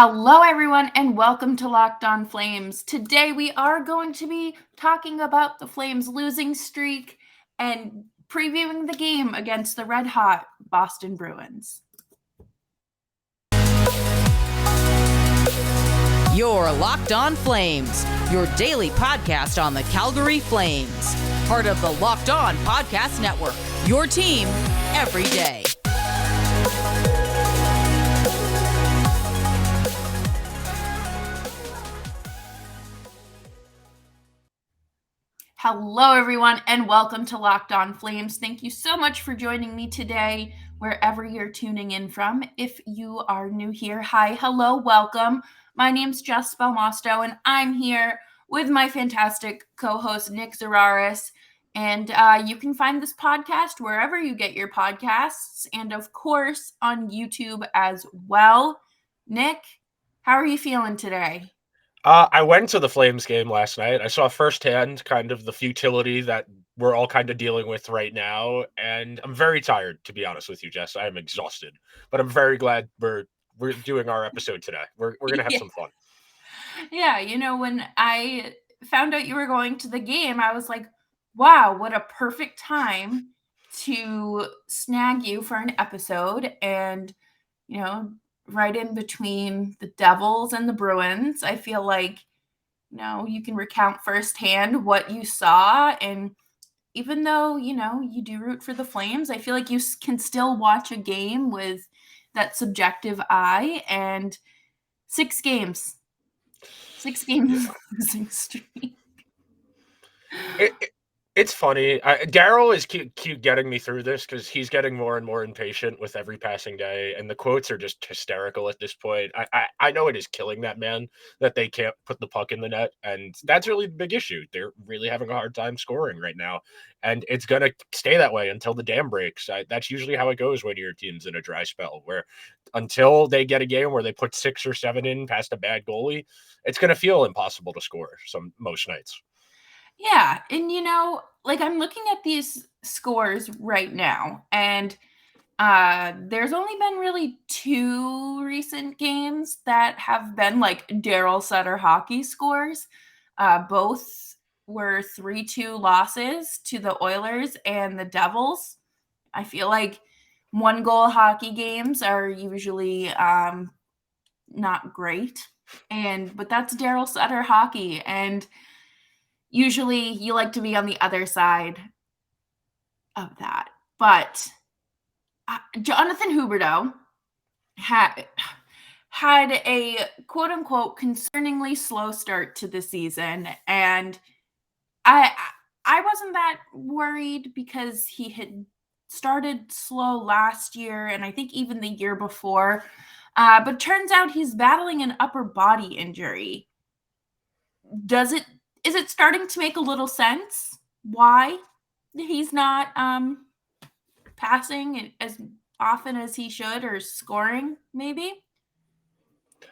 Hello, everyone, and welcome to Locked On Flames. Today, we are going to be talking about the Flames' losing streak and previewing the game against the red-hot Boston Bruins. You're Locked On Flames, your daily podcast on the Calgary Flames. Part of the Locked On Podcast Network, your team every day. Hello, everyone, and welcome to Locked On Flames. Thank you so much for joining me today, wherever you're tuning in from. If you are new here, hi, hello, welcome. My name's Jess Belmosto, and I'm here with my fantastic co-host, Nick Zararis. And you can find this podcast wherever you get your podcasts, and of course, on YouTube as well. Nick, how are you feeling today? I went to the Flames game last night. I saw firsthand kind of the futility that we're all kind of dealing with right now, and I'm very tired, to be honest with you, Jess. I am exhausted, but I'm very glad we're doing our episode today. We're gonna have some fun. Yeah, when I found out you were going to the game, I was like, wow, what a perfect time to snag you for an episode. And, right in between the Devils and the Bruins, I feel like, you can recount firsthand what you saw. And even though, you do root for the Flames, I feel like you can still watch a game with that subjective eye. And 6 games. 6 games losing streak. It's funny. Daryl is cute getting me through this because he's getting more and more impatient with every passing day, and the quotes are just hysterical at this point. I know it is killing that man that they can't put the puck in the net, and that's really the big issue. They're really having a hard time scoring right now, and it's going to stay that way until the dam breaks. That's usually how it goes when your team's in a dry spell, where until they get a game where they put 6 or 7 in past a bad goalie, it's going to feel impossible to score most nights. Yeah, and I'm looking at these scores right now, and there's only been really 2 recent games that have been like Daryl Sutter hockey scores. Both were 3-2 losses to the Oilers and the Devils. I feel like 1-goal hockey games are usually not great, but that's Daryl Sutter hockey, and usually you like to be on the other side of that. But Jonathan Huberdeau had a quote-unquote concerningly slow start to the season. And I wasn't that worried because he had started slow last year and I think even the year before. But turns out he's battling an upper body injury. Is it starting to make a little sense why he's not passing as often as he should, or scoring maybe?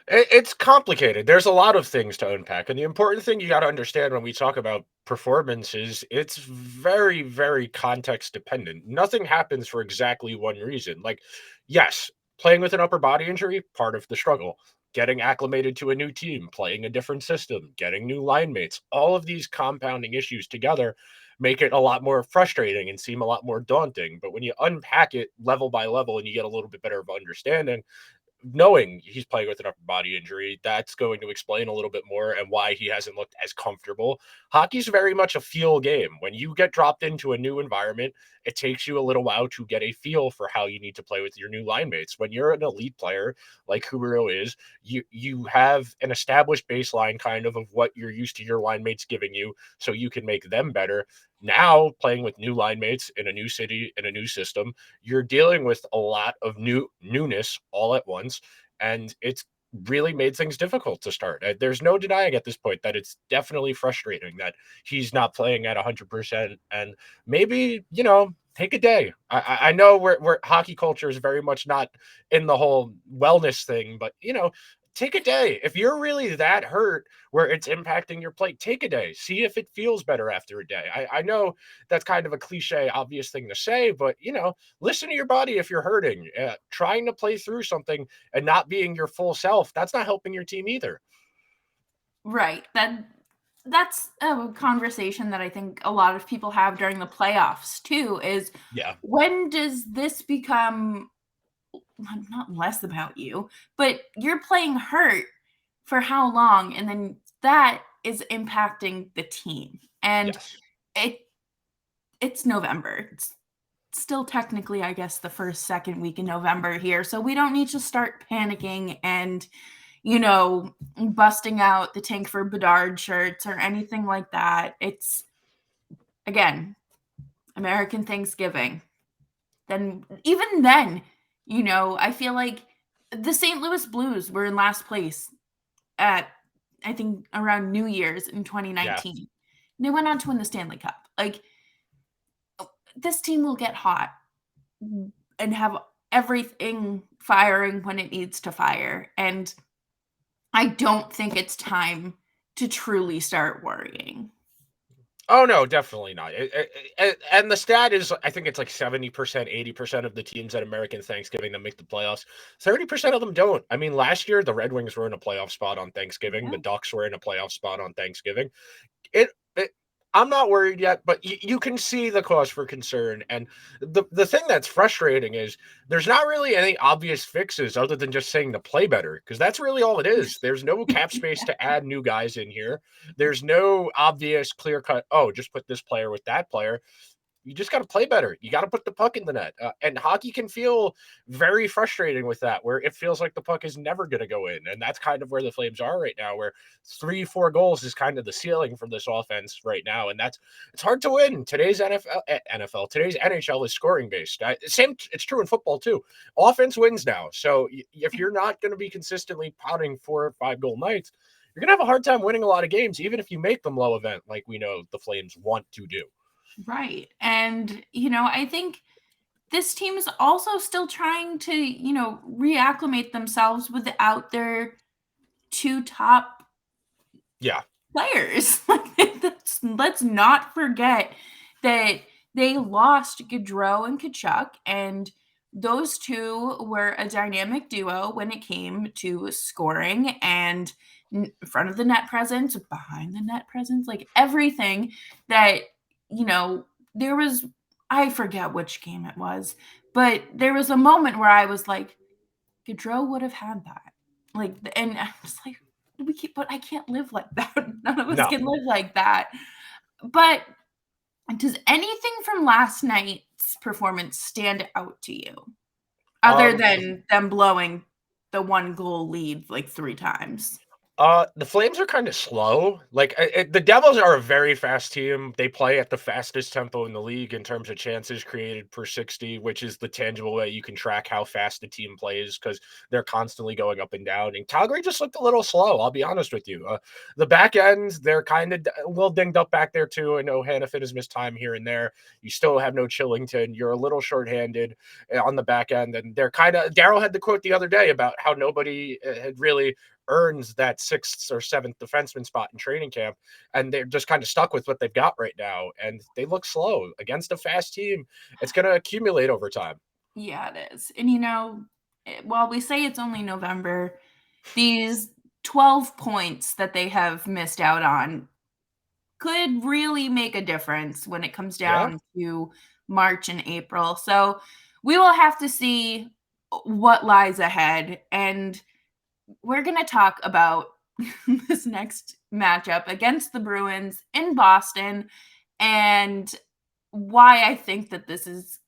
It's complicated. There's a lot of things to unpack. And the important thing you got to understand when we talk about performance is it's very, very context dependent. Nothing happens for exactly one reason. Like, yes, playing with an upper body injury, part of the struggle. Getting acclimated to a new team, playing a different system, getting new line mates, all of these compounding issues together make it a lot more frustrating and seem a lot more daunting. But when you unpack it level by level and you get a little bit better of understanding, knowing he's playing with an upper body injury, that's going to explain a little bit more and why he hasn't looked as comfortable. Hockey's very much a feel game. When you get dropped into a new environment, it takes you a little while to get a feel for how you need to play with your new line mates. When you're an elite player like Huberdeau is, you have an established baseline kind of what you're used to your line mates giving you, so you can make them better. Now, playing with new line mates in a new city, in a new system, you're dealing with a lot of newness all at once, and it's really made things difficult to start. There's no denying at this point that it's definitely frustrating that he's not playing at 100%, and maybe, take a day. I know we're hockey culture is very much not in the whole wellness thing, but, take a day. If you're really that hurt where it's impacting your play, take a day. See if it feels better after a day. I know that's kind of a cliche, obvious thing to say, but listen to your body if you're hurting. Trying to play through something and not being your full self, that's not helping your team either. Right. That's a conversation that I think a lot of people have during the playoffs too, is Yeah. when does this become not less about you, but you're playing hurt for how long, and then that is impacting the team. And Yes. it's November. It's still technically, I guess, the first, second week in November here. So we don't need to start panicking and, busting out the Tank for Bedard shirts or anything like that. It's, again, American Thanksgiving. Then, even then, I feel like the St. Louis Blues were in last place at, I think, around New Year's in Yeah. 2019. They went on to win the Stanley Cup. Like, this team will get hot and have everything firing when it needs to fire. And I don't think it's time to truly start worrying. Oh, no, definitely not. And the stat is, I think it's like 70%, 80% of the teams at American Thanksgiving that make the playoffs. 30% of them don't. I mean, last year, the Red Wings were in a playoff spot on Thanksgiving. Yeah. The Ducks were in a playoff spot on Thanksgiving. It I'm not worried yet, but you can see the cause for concern. And the thing that's frustrating is there's not really any obvious fixes other than just saying to play better, because that's really all it is. There's no cap space to add new guys in here. There's no obvious clear cut, oh, just put this player with that player. You just got to play better. You got to put the puck in the net. And hockey can feel very frustrating with that, where it feels like the puck is never going to go in. And that's kind of where the Flames are right now, where 3-4 goals is kind of the ceiling for this offense right now. And it's hard to win. Today's today's NHL is scoring based. It's true in football too. Offense wins now. So if you're not going to be consistently potting 4 or 5 goal nights, you're going to have a hard time winning a lot of games, even if you make them low event, like we know the Flames want to do. Right. And, I think this team is also still trying to, reacclimate themselves without their 2 top players. Let's not forget that they lost Gaudreau and Tkachuk, and those two were a dynamic duo when it came to scoring and front of the net presence, behind the net presence, like everything that, there was, I forget which game it was, but there was a moment where I was like, Gaudreau would have had that. Like, and I was like, but I can't live like that. None of us can live like that. But does anything from last night's performance stand out to you? Other than them blowing the 1-goal lead like 3 times? The Flames are kind of slow. Like the Devils are a very fast team. They play at the fastest tempo in the league in terms of chances created per 60, which is the tangible way you can track how fast the team plays, because they're constantly going up and down. And Calgary just looked a little slow, I'll be honest with you. The back ends, they're kind of a little dinged up back there too. I know Hannafin has missed time here and there. You still have no Chillington. You're a little shorthanded on the back end. And they're kind of, Daryl had the quote the other day about how nobody had really earns that 6th or 7th defenseman spot in training camp, and they're just kind of stuck with what they've got right now, and they look slow against a fast team. It's going to accumulate over time. Yeah, it is. And while we say it's only November, these 12 points that they have missed out on could really make a difference when it comes down to March and April. So we will have to see what lies ahead, and we're going to talk about this next matchup against the Bruins in Boston and why I think that this is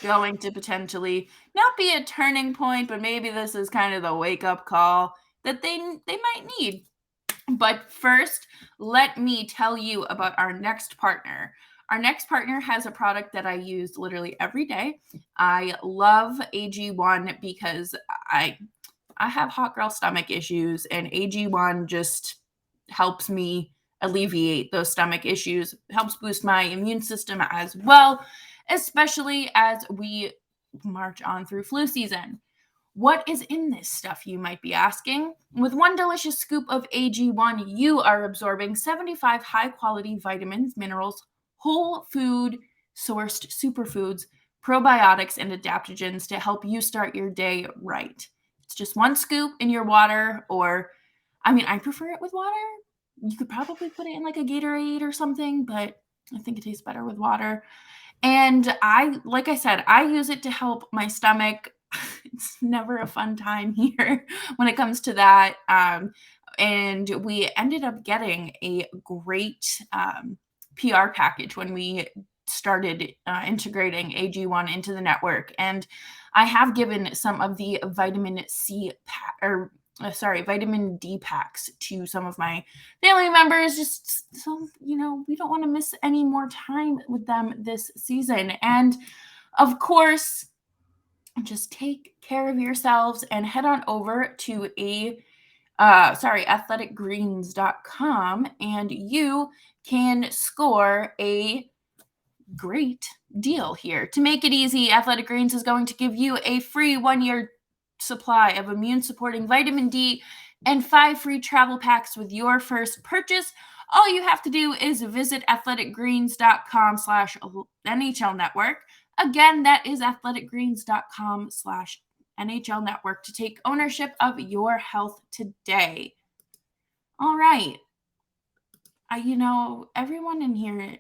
going to potentially not be a turning point, but maybe this is kind of the wake-up call that they might need. But first, let me tell you about our next partner. Our next partner has a product that I use literally every day. I love AG1 because I have hot girl stomach issues, and AG1 just helps me alleviate those stomach issues, helps boost my immune system as well, especially as we march on through flu season. What is in this stuff, you might be asking? With one delicious scoop of AG1, you are absorbing 75 high-quality vitamins, minerals, whole food sourced superfoods, probiotics, and adaptogens to help you start your day right. It's just one scoop in your water, or, I mean, I prefer it with water. You could probably put it in like a Gatorade or something, but I think it tastes better with water. And like I said, I use it to help my stomach. It's never a fun time here when it comes to that. And we ended up getting a great PR package when we started integrating AG1 into the network. And I have given some of the vitamin vitamin D packs to some of my family members, just so, we don't want to miss any more time with them this season. And of course, just take care of yourselves and head on over to athleticgreens.com, and you can score a great deal here. To make it easy, Athletic Greens is going to give you a free 1-year supply of immune supporting vitamin D and 5 free travel packs with your first purchase. All you have to do is visit athleticgreens.com/NHL network. Again, that is athleticgreens.com/NHL network to take ownership of your health today. All right. Everyone in here,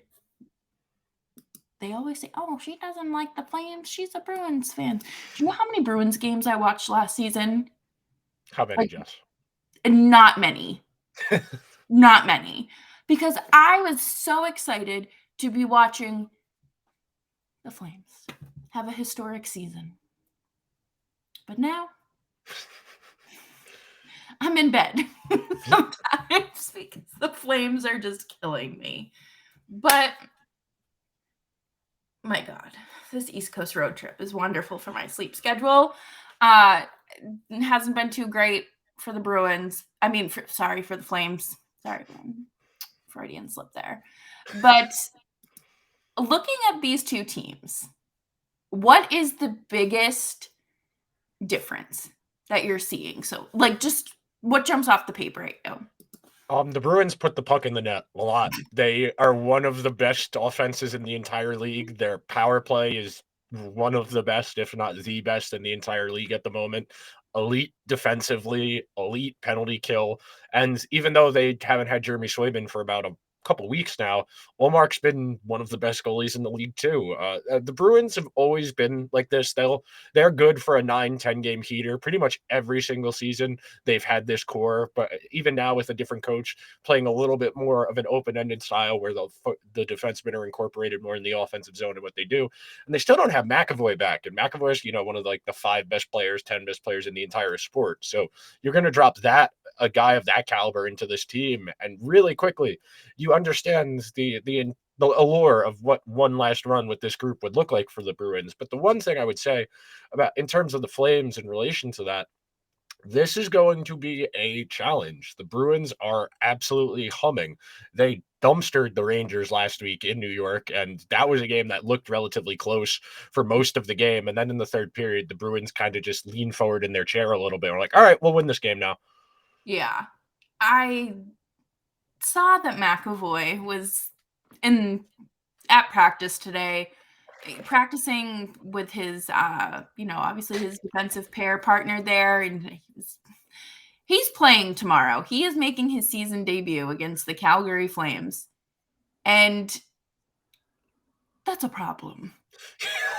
they always say, oh, she doesn't like the Flames. She's a Bruins fan. Do you know how many Bruins games I watched last season? How many, Jess? Not many. Not many. Because I was so excited to be watching the Flames have a historic season. But now, I'm in bed sometimes because the Flames are just killing me. But my God, this East Coast road trip is wonderful for my sleep schedule. It hasn't been too great for the Bruins. I mean, for the Flames. Sorry, Freudian slip there. But looking at these two teams, what is the biggest difference that you're seeing? So, just what jumps off the paper right now? The Bruins put the puck in the net a lot. They are one of the best offenses in the entire league. Their power play is one of the best, if not the best, in the entire league at the moment. Elite defensively, elite penalty kill. And even though they haven't had Jeremy Swayman for about a couple weeks now, Olmark's been one of the best goalies in the league too. The Bruins have always been like this. They're good for a 9-10 game heater. Pretty much every single season they've had this core, but even now with a different coach playing a little bit more of an open-ended style where the defensemen are incorporated more in the offensive zone and what they do. And they still don't have McAvoy back. And McAvoy is, one of the 5 best players, 10 best players in the entire sport. So you're going to drop a guy of that caliber into this team, and really quickly you understand the allure of what one last run with this group would look like for the Bruins. But the one thing I would say about in terms of the Flames in relation to that, this is going to be a challenge. The Bruins are absolutely humming. They dumpstered the Rangers last week in New York, and that was a game that looked relatively close for most of the game. And then in the third period, the Bruins kind of just leaned forward in their chair a little bit. We're like, all right, we'll win this game now. Yeah. I saw that McAvoy was at practice today, practicing with his, obviously his defensive pair partner there, and he's playing tomorrow. He is making his season debut against the Calgary Flames, and that's a problem.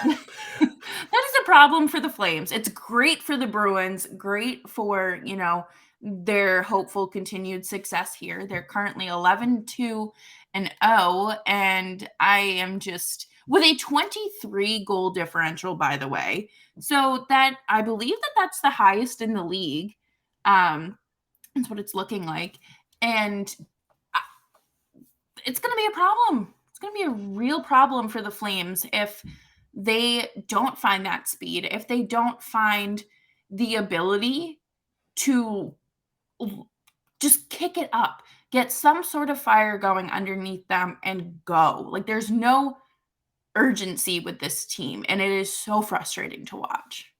That is a problem for the Flames. It's great for the Bruins, great for, their hopeful continued success here. They're currently 11-2-0, and I am just with a 23 goal differential, by the way. So that I believe that's the highest in the league. That's what it's looking like. And it's going to be a problem. It's going to be a real problem for the Flames if they don't find that speed, if they don't find the ability to just kick it up, get some sort of fire going underneath them and go. There's no urgency with this team, and it is so frustrating to watch.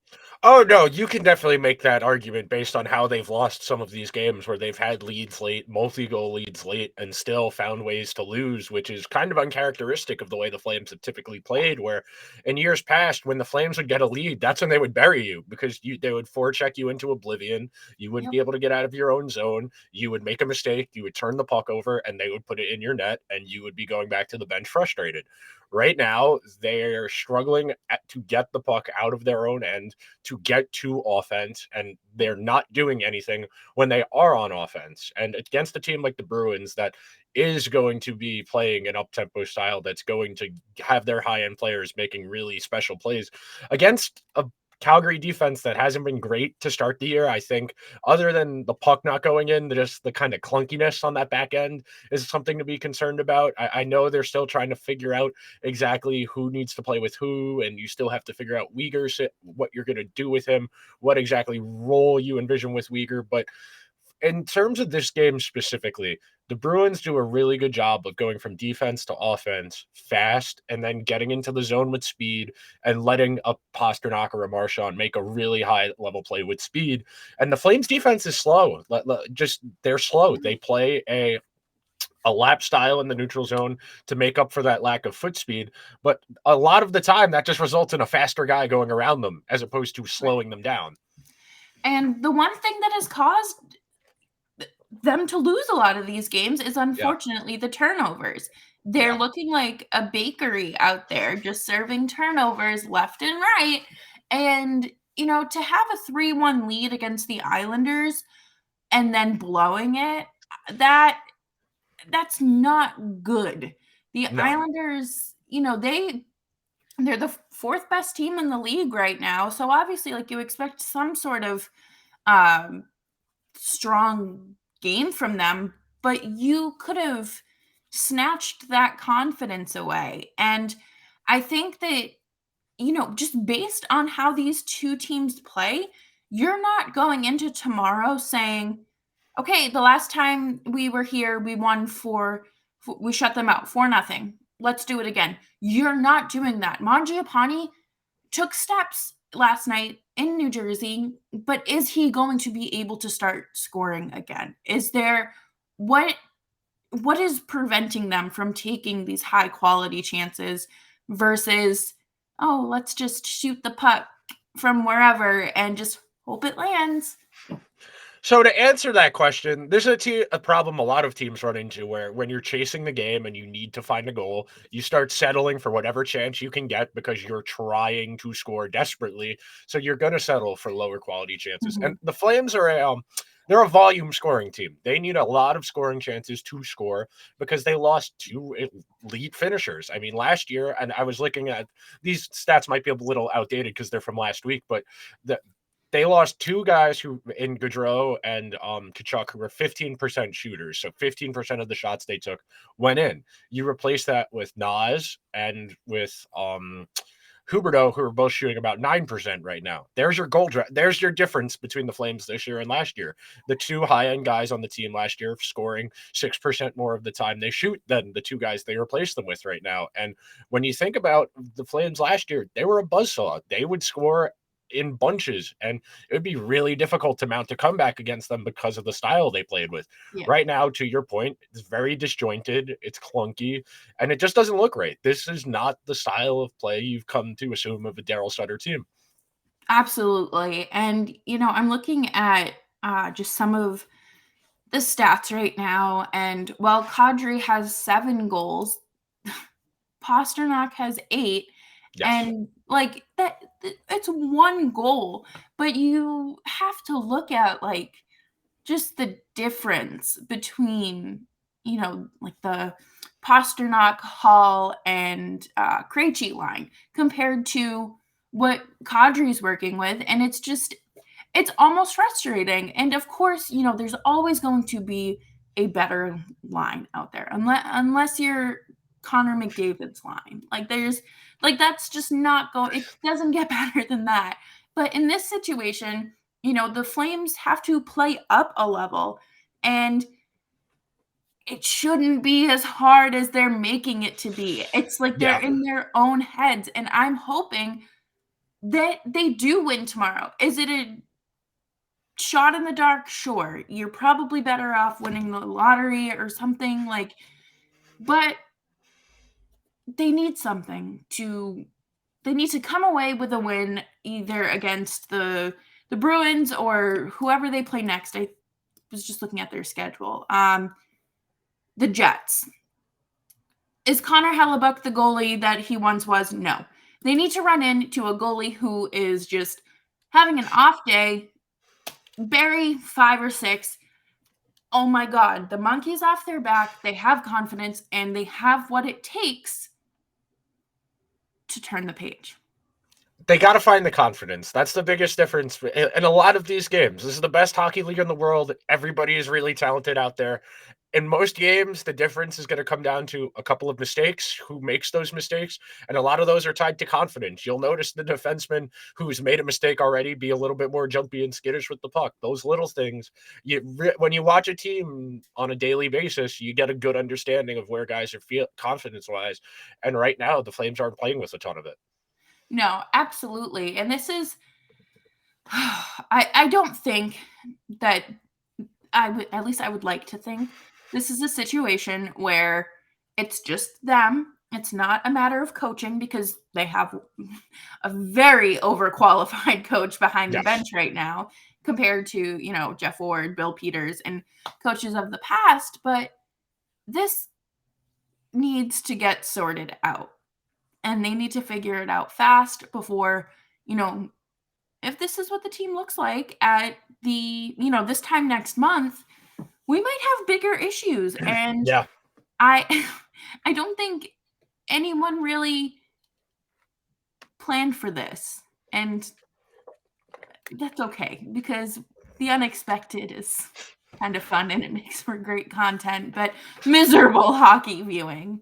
Oh, no, you can definitely make that argument based on how they've lost some of these games where they've had leads late, multi-goal leads late, and still found ways to lose, which is kind of uncharacteristic of the way the Flames have typically played, where in years past, when the Flames would get a lead, that's when they would bury you because they would forecheck you into oblivion. You wouldn't Yep. be able to get out of your own zone. You would make a mistake. You would turn the puck over, and they would put it in your net, and you would be going back to the bench frustrated. Right now, they're struggling to get the puck out of their own end to get to offense, and they're not doing anything when they are on offense. And against a team like the Bruins that is going to be playing an up-tempo style that's going to have their high-end players making really special plays against a Calgary defense that hasn't been great to start the year. I think other than the puck not going in, just the kind of clunkiness on that back end is something to be concerned about. I know they're still trying to figure out exactly who needs to play with who, and you still have to figure out Uyghur, what you're going to do with him, what exactly role you envision with Uyghur. But in terms of this game specifically, the Bruins do a really good job of going from defense to offense fast and then getting into the zone with speed and letting a Pasternak or a Marchand make a really high level play with speed. And the Flames defense is slow. They're slow. They play a lap style in the neutral zone to make up for that lack of foot speed. But a lot of the time, that just results in a faster guy going around them as opposed to slowing them down. And the one thing that has caused them to lose a lot of these games is Yeah. unfortunately the turnovers. They're Yeah. looking like a bakery out there, just serving turnovers left and right. And, to have a 3-1 lead against the Islanders and then blowing it, that's not good. The No. Islanders, they're the fourth best team in the league right now. So obviously, like, you expect some sort of um strong game from them, but you could have snatched that confidence away. And I think that, just based on how these two teams play, you're not going into tomorrow saying, okay, the last time we were here, we won we shut them out 4-0. Let's do it again. You're not doing that. Mangiapane took steps last night in New Jersey, but is he going to be able to start scoring again? Is there what is preventing them from taking these high quality chances versus, oh, let's just shoot the puck from wherever and just hope it lands? So to answer that question, there's a problem a lot of teams run into where when you're chasing the game and you need to find a goal, you start settling for whatever chance you can get because you're trying to score desperately. So you're going to settle for lower quality chances. And Mhm. the Flames are they're a volume scoring team. They need a lot of scoring chances to score because they lost two elite finishers. I mean, last year, and I was looking at these stats might be a little outdated because they're from last week, but they lost two guys who in Gaudreau and Kachuk who were 15% shooters. So 15% of the shots they took went in. You replace that with Nas and with Huberdeau, who are both shooting about 9% right now. There's your there's your difference between the Flames this year and last year. The two high-end guys on the team last year scoring 6% more of the time they shoot than the two guys they replaced them with right now. And when you think about the Flames last year, they were a buzzsaw. They would score in bunches, and it would be really difficult to mount a comeback against them because of the style they played with. Yeah. Right now, to your point, it's very disjointed, it's clunky, and it just doesn't look right. This is not the style of play you've come to assume of a Daryl Sutter team. Absolutely. And, I'm looking at just some of the stats right now. And while Kadri has 7 goals, Pasternak has 8. Yes. And like it's one goal, but you have to look at like just the difference between, like the Pasternak, Hall, and Krejci line compared to what Kadri's working with. And it's almost frustrating. And of course, there's always going to be a better line out there, unless you're Connor McDavid's line. That's just not going. It doesn't get better than that. But in this situation, the Flames have to play up a level, and it shouldn't be as hard as they're making it to be. It's like they're Yeah. in their own heads, and I'm hoping that they do win tomorrow. Is it a shot in the dark? Sure. You're probably better off winning the lottery or something like, but they need something to they need to come away with a win either against the Bruins or whoever they play next. I was just looking at their schedule. The Jets. Is Connor Hellebuck the goalie that he once was? No. They need to run into a goalie who is just having an off day, bury 5 or 6. Oh my God, the monkey's off their back. They have confidence and they have what it takes to turn the page. They got to find the confidence. That's the biggest difference in a lot of these games. This is the best hockey league in the world. Everybody is really talented out there. In most games, the difference is going to come down to a couple of mistakes, who makes those mistakes, and a lot of those are tied to confidence. You'll notice the defenseman who's made a mistake already be a little bit more jumpy and skittish with the puck. Those little things, when you watch a team on a daily basis, you get a good understanding of where guys are confidence-wise. And right now, the Flames aren't playing with a ton of it. No, absolutely. And this is, I don't think that at least I would like to think this is a situation where it's just them. It's not a matter of coaching because they have a very overqualified coach behind the bench right now compared to, Jeff Ward, Bill Peters, and coaches of the past. But this needs to get sorted out. And they need to figure it out fast before, if this is what the team looks like at this time next month, we might have bigger issues. And Yeah. I don't think anyone really planned for this. And that's okay because the unexpected is kind of fun and it makes for great content, but miserable hockey viewing.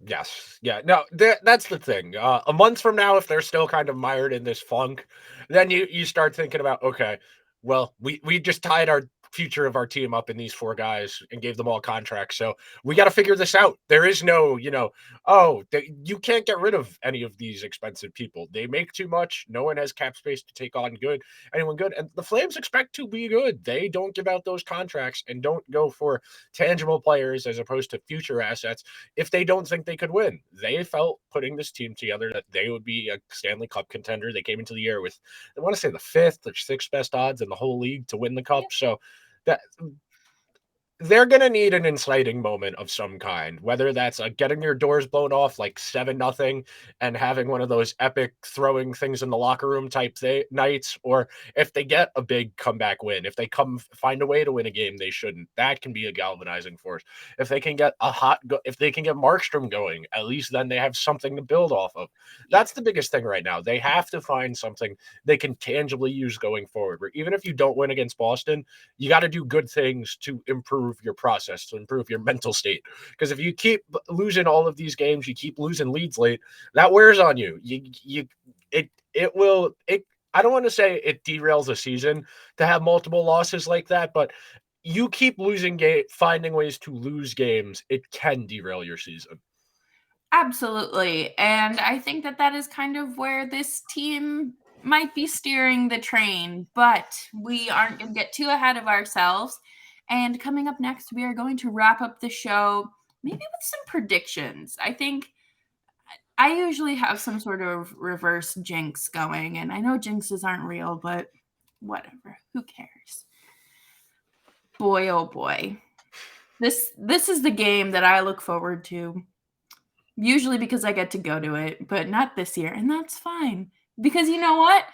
Yes. Yeah. No, that's the thing. A month from now, if they're still kind of mired in this funk, then you start thinking about, okay, well, we just tied our future of our team up in these 4 guys and gave them all contracts. So we got to figure this out. There is no, you can't get rid of any of these expensive people. They make too much. No one has cap space to take on anyone good. And the Flames expect to be good. They don't give out those contracts and don't go for tangible players as opposed to future assets if they don't think they could win. They felt putting this team together that they would be a Stanley Cup contender. They came into the year with, I want to say, the 5th or 6th best odds in the whole league to win the cup. So that they're going to need an inciting moment of some kind, whether that's getting your doors blown off like 7-0 and having one of those epic throwing things in the locker room type nights, or if they get a big comeback win, if they find a way to win a game they shouldn't, that can be a galvanizing force. If they can get if they can get Markstrom going, at least then they have something to build off of. That's the biggest thing right now. They have to find something they can tangibly use going forward, where even if you don't win against Boston, you got to do good things to improve your process, to improve your mental state. Because if you keep losing all of these games, you keep losing leads late, that wears on you. I don't want to say it derails a season to have multiple losses like that, but you keep finding ways to lose games, it can derail your season. Absolutely. And I think that is kind of where this team might be steering the train, but we aren't going to get too ahead of ourselves. And coming up next, we are going to wrap up the show maybe with some predictions. I think I usually have some sort of reverse jinx going, and I know jinxes aren't real, but whatever. Who cares? Boy, oh boy. This is the game that I look forward to. Usually because I get to go to it, but not this year, and that's fine. Because you know what?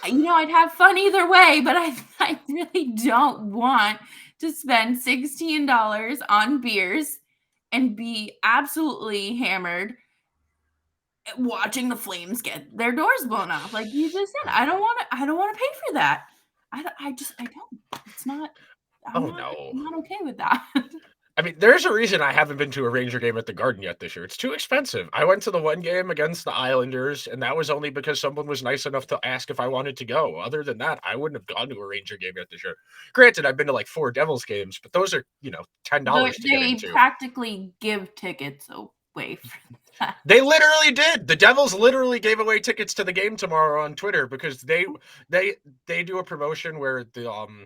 I'd have fun either way, but I really don't want to spend $16 on beers and be absolutely hammered watching the Flames get their doors blown off. Like you just said, I don't want to pay for that. I don't. It's not. I'm not okay with that. I mean, there's a reason I haven't been to a Ranger game at the Garden yet this year. It's too expensive. I went to the one game against the Islanders, and that was only because someone was nice enough to ask if I wanted to go. Other than that, I wouldn't have gone to a Ranger game yet this year. Granted, I've been to like 4 Devils games, but those are, $10 to get into. They practically give tickets way for that. They literally did. The Devils literally gave away tickets to the game tomorrow on Twitter because they do a promotion where the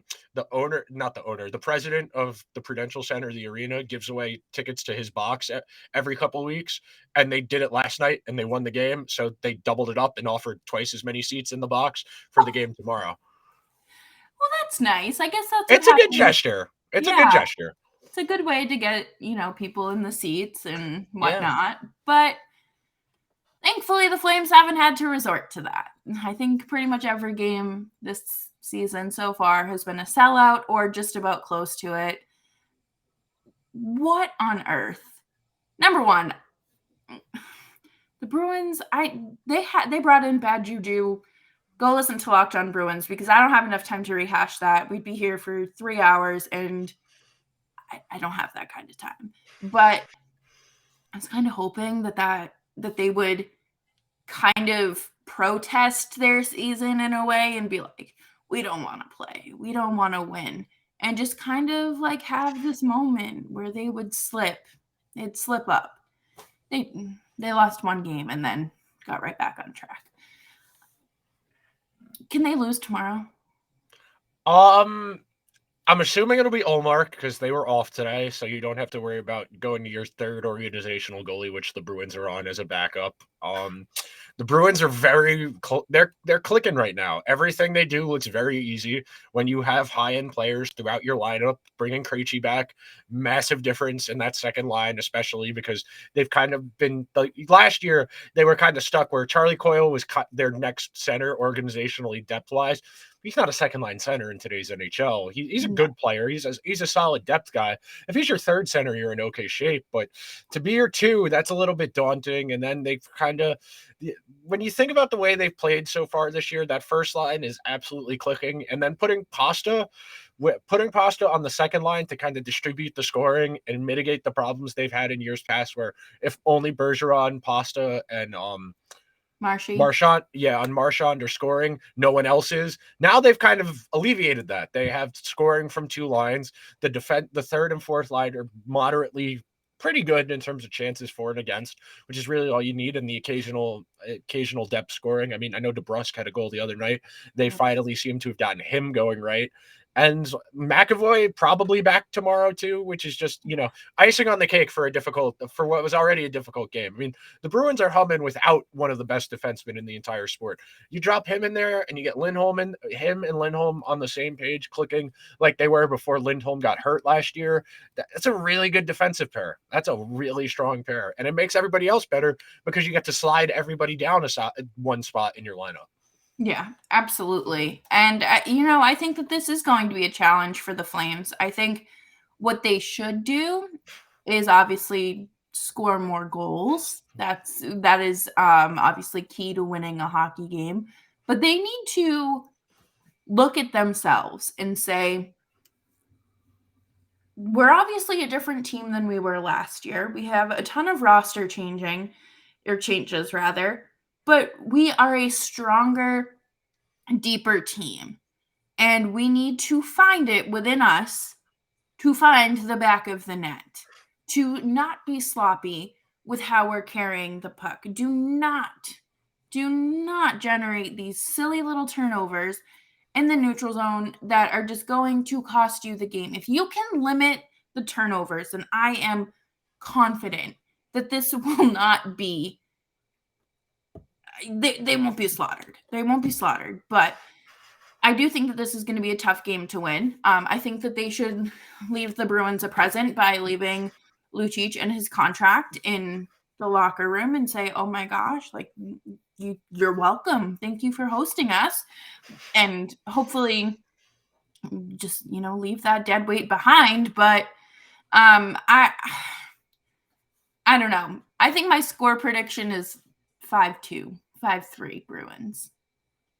owner, not the owner, the president of the Prudential Center, the arena, gives away tickets to his box every couple of weeks, and they did it last night and they won the game, so they doubled it up and offered twice as many seats in the box for the game tomorrow. Well, that's nice. I guess that's It's a good gesture. It's a good gesture. It's a good way to get, people in the seats and whatnot. Yeah. But thankfully, the Flames haven't had to resort to that. I think pretty much every game this season so far has been a sellout or just about close to it. What on earth? Number one, the Bruins, they brought in bad juju. Go listen to Locked On Bruins because I don't have enough time to rehash that. We'd be here for 3 hours and I don't have that kind of time. But I was kind of hoping that they would kind of protest their season in a way and be like, we don't want to play. We don't want to win. And just kind of like have this moment where they would slip. They'd slip up. They lost one game and then got right back on track. Can they lose tomorrow? I'm assuming it'll be Olmark because they were off today, so you don't have to worry about going to your third organizational goalie, which the Bruins are on as a backup. The Bruins are they're clicking right now. Everything they do looks very easy. When you have high-end players throughout your lineup, bringing Krejci back, massive difference in that second line, especially because they've kind of been last year they were kind of stuck where Charlie Coyle was their next center organizationally depth-wise. He's not a second-line center in today's NHL. He's a good player. He's a solid depth guy. If he's your third center, you're in okay shape. But to be your two, that's a little bit daunting. And then they've kind of – when you think about the way they've played so far this year, that first line is absolutely clicking. And then putting Pasta on the second line to kind of distribute the scoring and mitigate the problems they've had in years past where if only Bergeron, Pasta, and Marchand are scoring, no one else is. Now they've kind of alleviated that. They have scoring from two lines. The third and fourth line are moderately pretty good in terms of chances for and against, which is really all you need, and the occasional depth scoring. I mean, I know DeBrusk had a goal the other night. They finally seem to have gotten him going right. And McAvoy probably back tomorrow too, which is just, icing on the cake for what was already a difficult game. I mean, the Bruins are humming without one of the best defensemen in the entire sport. You drop him in there and you get him and Lindholm on the same page, clicking like they were before Lindholm got hurt last year. That's a really good defensive pair. That's a really strong pair. And it makes everybody else better because you get to slide everybody down one spot in your lineup. Yeah, absolutely. And, I think that this is going to be a challenge for the Flames. I think what they should do is obviously score more goals. That is obviously key to winning a hockey game. But they need to look at themselves and say, we're obviously a different team than we were last year. We have a ton of roster changes rather. But we are a stronger, deeper team. And we need to find it within us to find the back of the net. To not be sloppy with how we're carrying the puck. Do not generate these silly little turnovers in the neutral zone that are just going to cost you the game. If you can limit the turnovers, then I am confident that this will not be They won't be slaughtered. They won't be slaughtered. But I do think that this is going to be a tough game to win. I think that they should leave the Bruins a present by leaving Lucic and his contract in the locker room and say, oh my gosh, like you're welcome. Thank you for hosting us. And hopefully just, leave that dead weight behind. But I don't know. I think my score prediction is 5-2. 5-3 Bruins.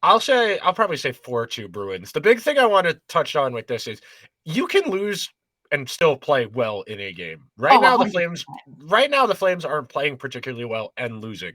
I'll probably say 4-2 Bruins. The big thing I want to touch on with this is you can lose and still play well in a game. Right now the Flames aren't playing particularly well and losing.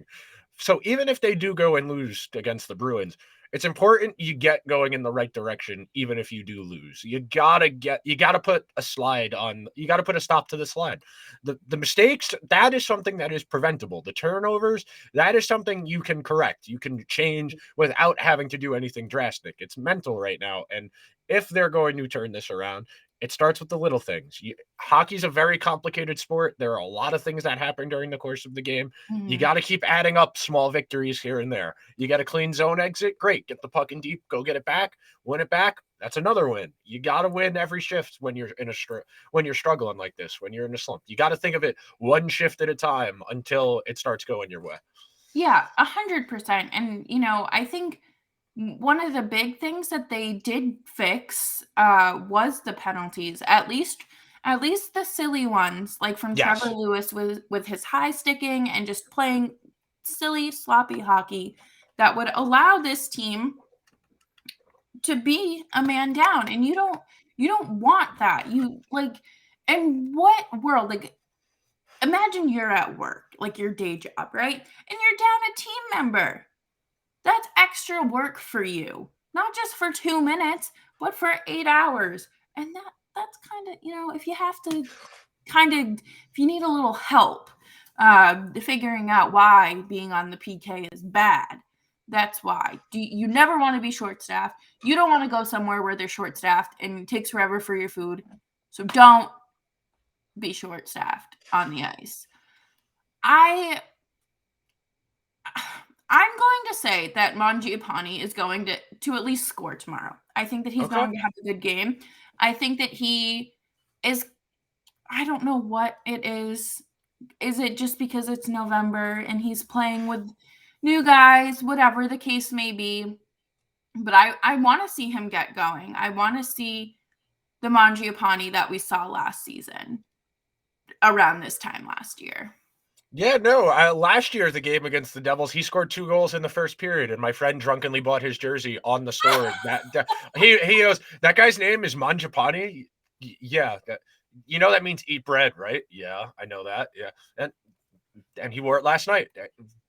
So even if they do go and lose against the Bruins, It's important you get going in the right direction, even if you do lose. You gotta put a slide on. You gotta put a stop to the slide. The mistakes, that is something that is preventable. The turnovers, that is something you can correct. You can change without having to do anything drastic. It's mental right now, and if they're going to turn this around, it starts with the little things. Hockey's a very complicated sport. There are a lot of things that happen during the course of the game. You got to keep adding up small victories here and there. You got a clean zone exit, great. Get the puck in deep, go get it back, win it back. That's another win. You got to win every shift when you're when you're struggling like this, when you're in a slump. You got to think of it one shift at a time until it starts going your way. Yeah, 100%. And I think one of the big things that they did fix was the penalties. At least the silly ones, like from Yes. Trevor Lewis with his high sticking and just playing silly, sloppy hockey that would allow this team to be a man down. And you don't want that. You like, in what world, like, imagine you're at work, like your day job, right? And you're down a team member. That's extra work for you, not just for 2 minutes, but for 8 hours. And that's kind of, if you have to if you need a little help figuring out why being on the PK is bad, that's why. You never want to be short-staffed. You don't want to go somewhere where they're short-staffed and it takes forever for your food. So don't be short-staffed on the ice. I'm going to say that Mangiapane is going to at least score tomorrow. I think that he's going to have a good game. I think that he is, I don't know what it is. Is it just because it's November and he's playing with new guys, whatever the case may be. But I want to see him get going. I want to see the Mangiapane that we saw last season around this time last year. Yeah, no. Last year, the game against the Devils, he scored 2 goals in the first period, and my friend drunkenly bought his jersey on the store. He goes, that guy's name is Mangiapane. Yeah, that means eat bread, right? Yeah, I know that. Yeah, and he wore it last night.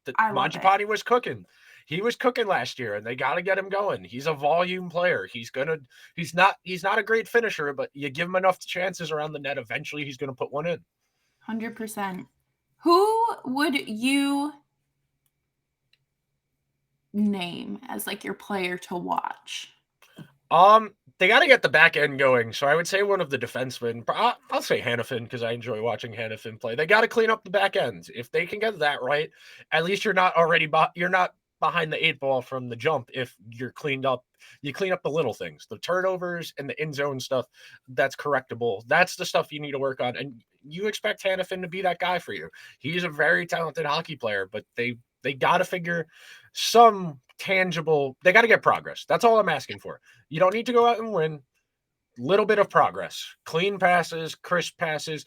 Mangiapane was cooking. He was cooking last year, and they got to get him going. He's a volume player. He's not a great finisher, but you give him enough chances around the net, eventually he's gonna put one in. 100%. Who would you name as like your player to watch? They got to get the back end going. So I would say one of the defensemen. I'll say Hanifin because I enjoy watching Hanifin play. They got to clean up the back ends. If they can get that right, at least you're not behind the 8 ball from the jump. If you're cleaned up, you clean up the little things, the turnovers and the in zone stuff. That's correctable. That's the stuff you need to work on. And you expect Hanifin to be that guy for you. He's a very talented hockey player, but they got to figure some tangible. They got to get progress. That's all I'm asking for. You don't need to go out and win. Little bit of progress, clean passes, crisp passes,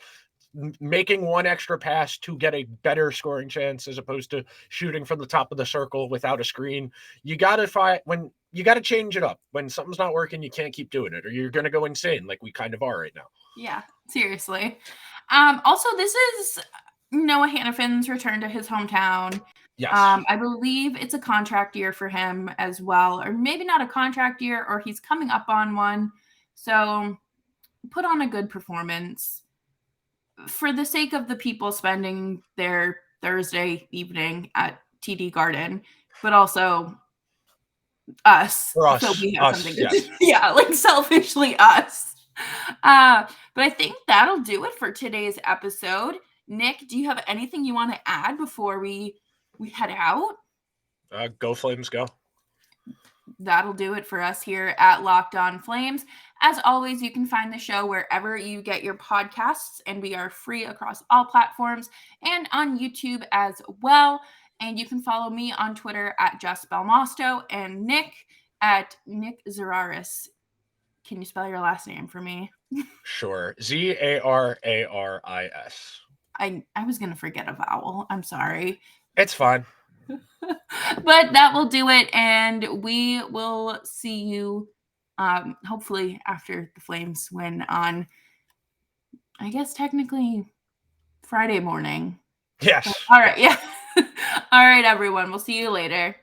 making one extra pass to get a better scoring chance as opposed to shooting from the top of the circle without a screen. You got to change it up. When something's not working, you can't keep doing it or you're going to go insane like we kind of are right now. Yeah, seriously. Also, this is Noah Hanifin's return to his hometown. Yes. I believe it's a contract year for him as well, or maybe not a contract year, or he's coming up on one. So put on a good performance for the sake of the people spending their Thursday evening at TD Garden, but also us. For us, so we have something to yes. do. Yeah, like selfishly us. But I think that'll do it for today's episode. Nick, do you have anything you want to add before we head out? Go Flames, go. That'll do it for us here at Locked On Flames. As always, you can find the show wherever you get your podcasts, and we are free across all platforms and on YouTube as well. And you can follow me on Twitter at Jess Belmosto and Nick at Nick Zararis. Can you spell your last name for me? Sure. Zararis. I was going to forget a vowel. I'm sorry. It's fine. But that will do it, and we will see you hopefully after the Flames win on, I guess, technically Friday morning. Yes. All right. Yeah. All right, everyone. We'll see you later.